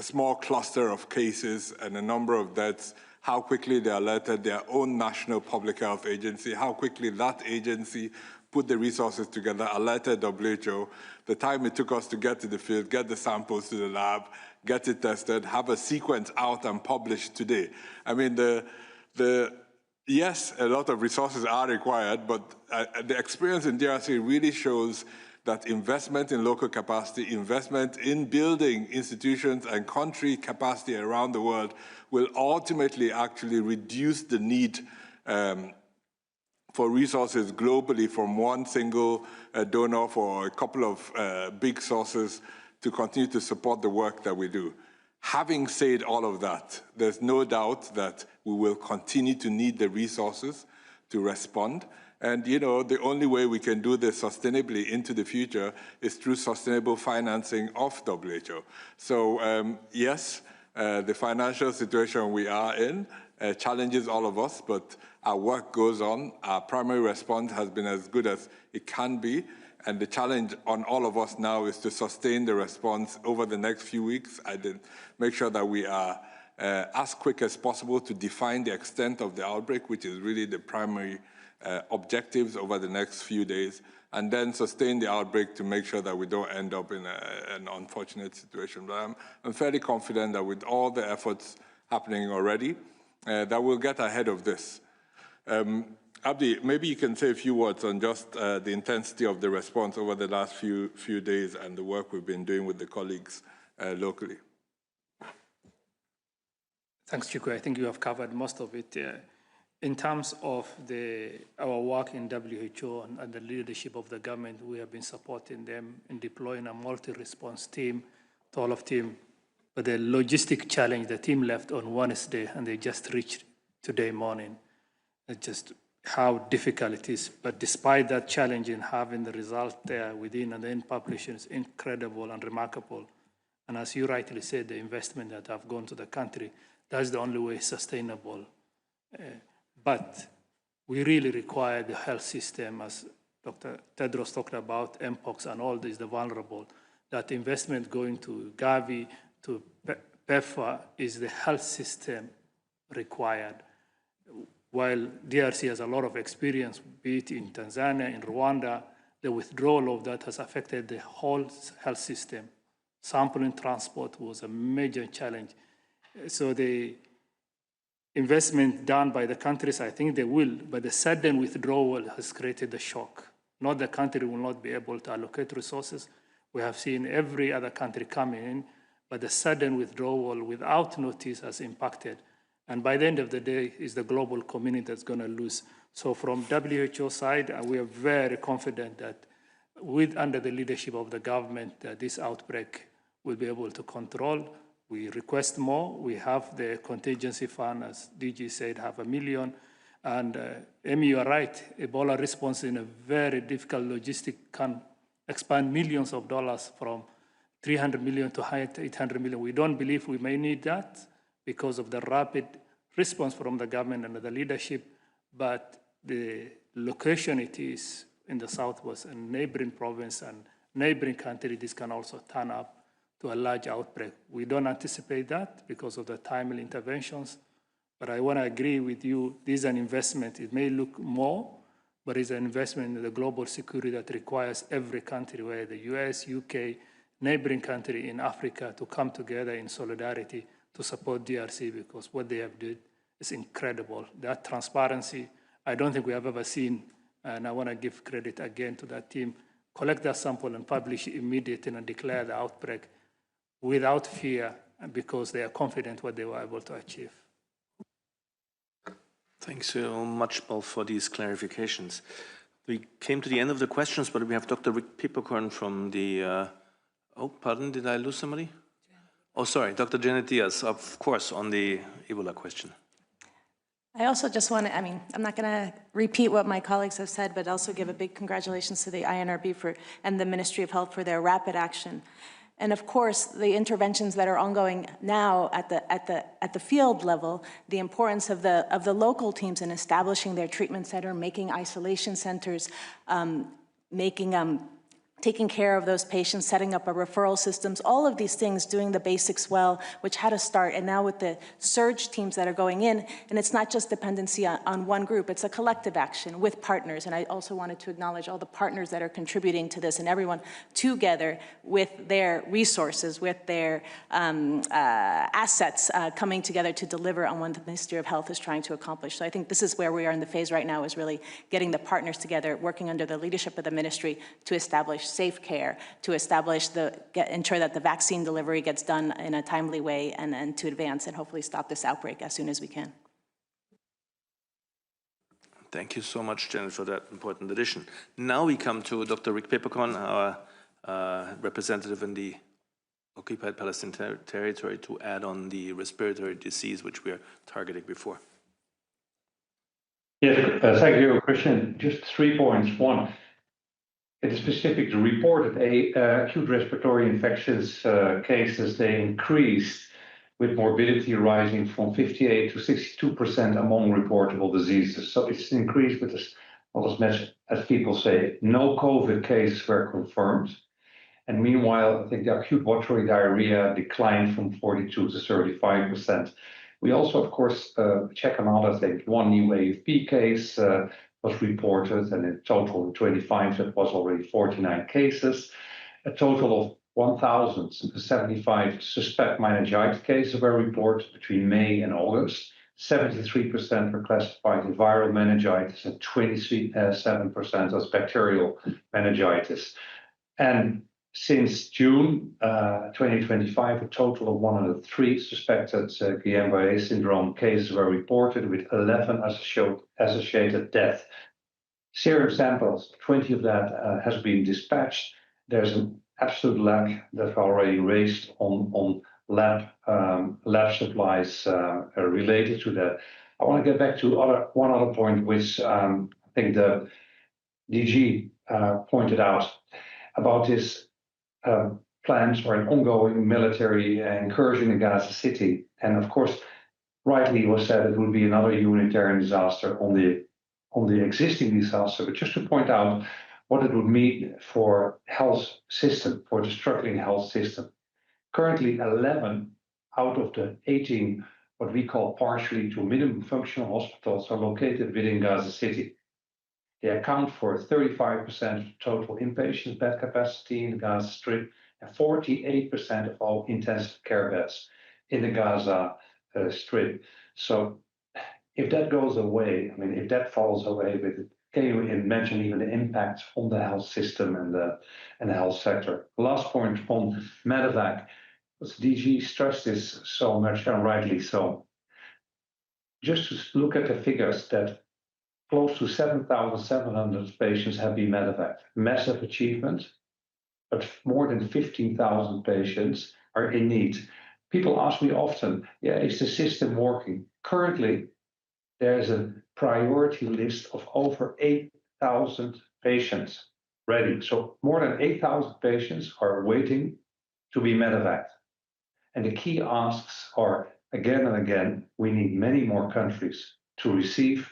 small cluster of cases and a number of deaths, how quickly they alerted their own national public health agency, how quickly that agency put the resources together, alerted WHO, the time it took us to get to the field, get the samples to the lab, get it tested, have a sequence out and published today. I mean, yes, a lot of resources are required, but the experience in DRC really shows that investment in local capacity, investment in building institutions and country capacity around the world will ultimately actually reduce the need for resources globally from one single donor for a couple of big sources to continue to support the work that we do. Having said all of that, there's no doubt that we will continue to need the resources to respond. And, the only way we can do this sustainably into the future is through sustainable financing of WHO. So, yes, the financial situation we are in challenges all of us, but our work goes on. Our primary response has been as good as it can be. And the challenge on all of us now is to sustain the response over the next few weeks. Make sure that we are as quick as possible to define the extent of the outbreak, which is really the primary objectives over the next few days, and then sustain the outbreak to make sure that we don't end up in an unfortunate situation. But I'm fairly confident that with all the efforts happening already, that we'll get ahead of this. Abdi, maybe you can say a few words on just the intensity of the response over the last few days and the work we've been doing with the colleagues locally. Thanks, Chikwe. I think you have covered most of it. In terms of our work in WHO and the leadership of the government, we have been supporting them in deploying a multi-response team to all of team. But the logistic challenge, the team left on Wednesday and they just reached today morning. just how difficult it is. But despite that challenge in having the result there within and then publishing is incredible and remarkable. And as you rightly said, the investment that have gone to the country, that's the only way sustainable. But we really require the health system, as Dr. Tedros talked about, Mpox and all these, the vulnerable, that investment going to Gavi, to PEPFAR is the health system required. While DRC has a lot of experience, be it in Tanzania, in Rwanda, the withdrawal of that has affected the whole health system. Sampling transport was a major challenge. So the investment done by the countries, I think they will, but the sudden withdrawal has created the shock. Not the country will not be able to allocate resources. We have seen every other country coming in, but the sudden withdrawal without notice has impacted. And by the end of the day, it's the global community that's going to lose. So from WHO side, we are very confident that under the leadership of the government, that this outbreak will be able to control. We request more. We have the contingency fund, as DG said, $500 million. And Amy, you are right. Ebola response in a very difficult logistic can expand millions of dollars from 300 million to 800 million. We don't believe we may need that because of the rapid response from the government and the leadership, but the location it is in the southwest and neighboring province and neighboring country, this can also turn up to a large outbreak. We don't anticipate that because of the timely interventions, but I want to agree with you, this is an investment. It may look more, but it's an investment in the global security that requires every country, where the US, UK, neighboring country in Africa, to come together in solidarity to support DRC, because what they have done is incredible. That transparency, I don't think we have ever seen, and I want to give credit again to that team. Collect that sample and publish it immediately and declare the outbreak without fear, because they are confident what they were able to achieve. Thanks so much, Paul, for these clarifications. We came to the end of the questions, but we have Dr. Rick Peppercorn from the, oh, pardon, did I lose somebody? Oh, sorry, Dr. Janet Diaz, of course, on the Ebola question. I also just want to, I'm not going to repeat what my colleagues have said, but also give a big congratulations to the INRB and the Ministry of Health for their rapid action. And of course, the interventions that are ongoing now at the field level, the importance of the local teams in establishing their treatment center, making isolation centers, taking care of those patients, setting up a referral systems, all of these things, doing the basics well, which had to start. And now with the surge teams that are going in, and it's not just dependency on one group, it's a collective action with partners. And I also wanted to acknowledge all the partners that are contributing to this, and everyone together with their resources, with their assets coming together to deliver on what the Ministry of Health is trying to accomplish. So I think this is where we are in the phase right now, is really getting the partners together, working under the leadership of the ministry to establish safe care, to establish ensure that the vaccine delivery gets done in a timely way, and to advance and hopefully stop this outbreak as soon as we can. Thank you so much, Janet, for that important addition. Now we come to Dr. Rick Peppercorn, our representative in the occupied Palestinian territory, to add on the respiratory disease which we are targeting before. Yes, thank you, Christian. Just 3 points. One, it is specific to reported acute respiratory infections cases. They increased, with morbidity rising from 58 to 62% among reportable diseases. So it's increased with not as much as people say. No COVID cases were confirmed. And meanwhile, I think the acute watery diarrhea declined from 42 to 35%. We also, of course, check another thing. One new AFP case was reported, and in total in 25, it was already 49 cases. A total of 1,075 suspect meningitis cases were reported between May and August. 73% were classified as viral meningitis, and 27% as bacterial meningitis. And since June 2025, a total of 103 suspected Guillain-Barré syndrome cases were reported, with 11 associated deaths. Serum samples, 20 of that has been dispatched. There's an absolute lack that I already raised on lab supplies related to that. I want to get back to one other point, which I think the DG pointed out about this plans for an ongoing military incursion in Gaza City. And of course, rightly was said it would be another humanitarian disaster on the existing disaster. But just to point out what it would mean for health system, for the struggling health system. Currently, 11 out of the 18 what we call partially to minimum functional hospitals are located within Gaza City. They account for 35% of total inpatient bed capacity in the Gaza Strip and 48% of all intensive care beds in the Gaza Strip. So if that goes away, I mean, if that falls away with it, can you imagine even the impact on the health system and the health sector? Last point on medevac, because DG stressed this so much and rightly so. Just to look at the figures that close to 7,700 patients have been medevaced. Massive achievement, but more than 15,000 patients are in need. People ask me often, yeah, is the system working? Currently, there's a priority list of over 8,000 patients ready. So more than 8,000 patients are waiting to be medevaced. And the key asks are, again and again, we need many more countries to receive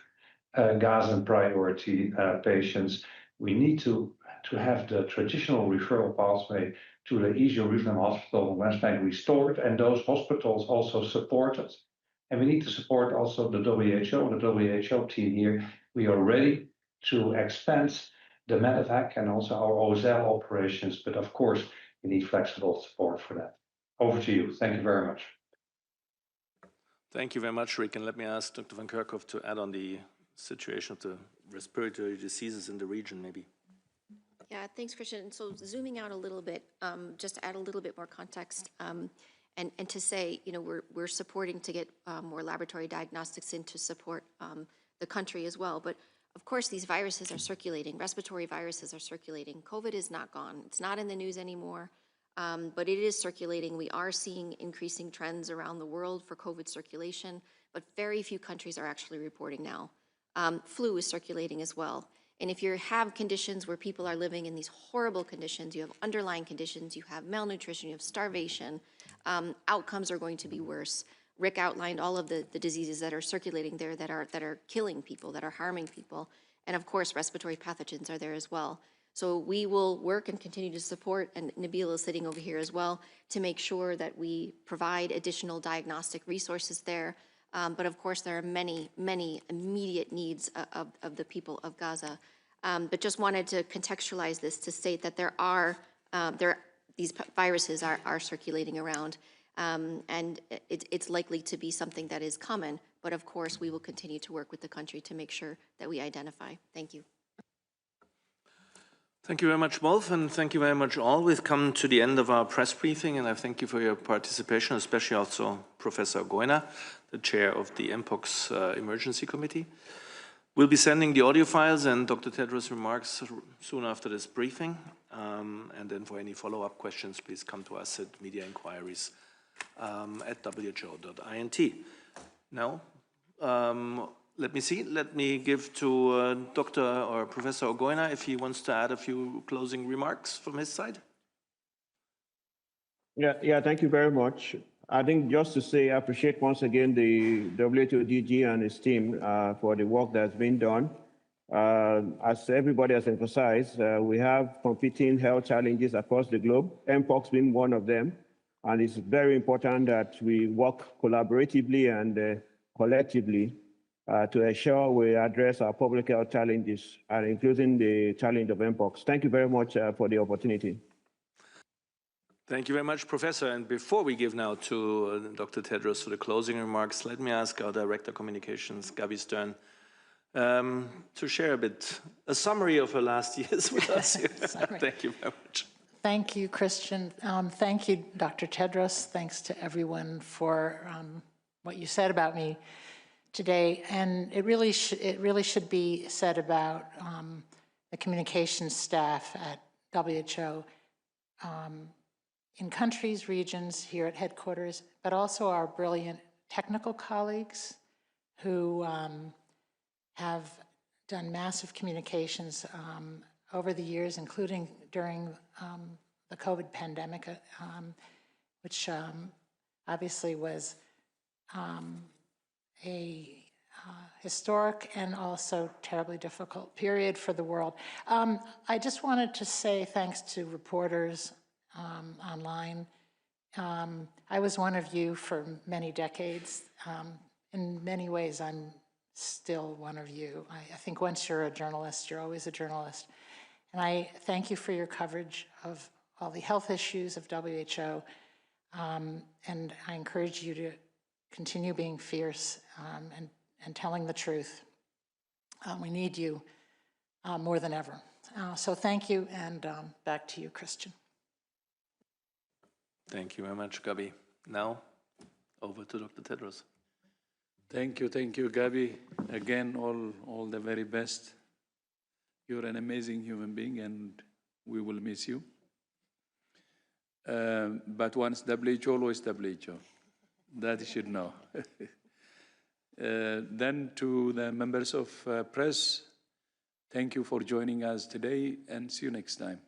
Gaza priority patients. We need to have the traditional referral pathway to the East Jerusalem Hospital in West Bank restored, and those hospitals also supported. And we need to support also the WHO team here. We are ready to expand the medevac and also our OSL operations, but of course, we need flexible support for that. Over to you. Thank you very much. Thank you very much, Rick. And let me ask Dr. van Kerkhoff to add on the situation of the respiratory diseases in the region, maybe. Yeah, thanks, Christian. So zooming out a little bit, just to add a little bit more context, and to say, you know, we're supporting to get more laboratory diagnostics in to support the country as well. But of course, these viruses are circulating. Respiratory viruses are circulating. COVID is not gone. It's not in the news anymore, but it is circulating. We are seeing increasing trends around the world for COVID circulation, but very few countries are actually reporting now. Flu is circulating as well. And if you have conditions where people are living in these horrible conditions, you have underlying conditions, you have malnutrition, you have starvation, outcomes are going to be worse. Rick outlined all of the diseases that are circulating there that are killing people, that are harming people. And of course, respiratory pathogens are there as well. So we will work and continue to support, and Nabil is sitting over here as well, to make sure that we provide additional diagnostic resources there. But of course, there are many, many immediate needs of the people of Gaza. But just wanted to contextualize this to state that these viruses are circulating around. And it's likely to be something that is common. But of course, we will continue to work with the country to make sure that we identify. Thank you. Thank you very much, Wolf, and thank you very much all. We've come to the end of our press briefing, and I thank you for your participation, especially also Professor Goyna, the chair of the Mpox Emergency Committee. We'll be sending the audio files and Dr. Tedros' remarks soon after this briefing. And then for any follow-up questions, please come to us at media inquiries at who.int. Now, let me see. Let me give to Dr. or Professor Goyna if he wants to add a few closing remarks from his side. Yeah, thank you very much. I think just to say, I appreciate once again the WHO DG and his team for the work that's been done. As everybody has emphasized, we have competing health challenges across the globe, Mpox being one of them. And it's very important that we work collaboratively and collectively to ensure we address our public health challenges, including the challenge of Mpox. Thank you very much for the opportunity. Thank you very much, Professor. And before we give now to Dr. Tedros for the closing remarks, let me ask our Director of Communications, Gabby Stern, to share a summary of her last years with us here. Thank you very much. Thank you, Christian. Thank you, Dr. Tedros. Thanks to everyone for what you said about me today. And it really should be said about the communications staff at WHO. In countries, regions, here at headquarters, but also our brilliant technical colleagues who have done massive communications over the years, including during the COVID pandemic, which obviously was a historic and also terribly difficult period for the world. I just wanted to say thanks to reporters online. I was one of you for many decades. In many ways, I'm still one of you. I think once you're a journalist, you're always a journalist. And I thank you for your coverage of all the health issues of WHO. And I encourage you to continue being fierce and telling the truth. We need you more than ever. So thank you, and back to you, Christian. Thank you very much, Gabby. Now, over to Dr. Tedros. Thank you, Gabby. Again, all the very best. You're an amazing human being, and we will miss you. But once WHO, always WHO. That you should know. Then to the members of press, thank you for joining us today, and see you next time.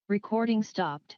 Recording stopped.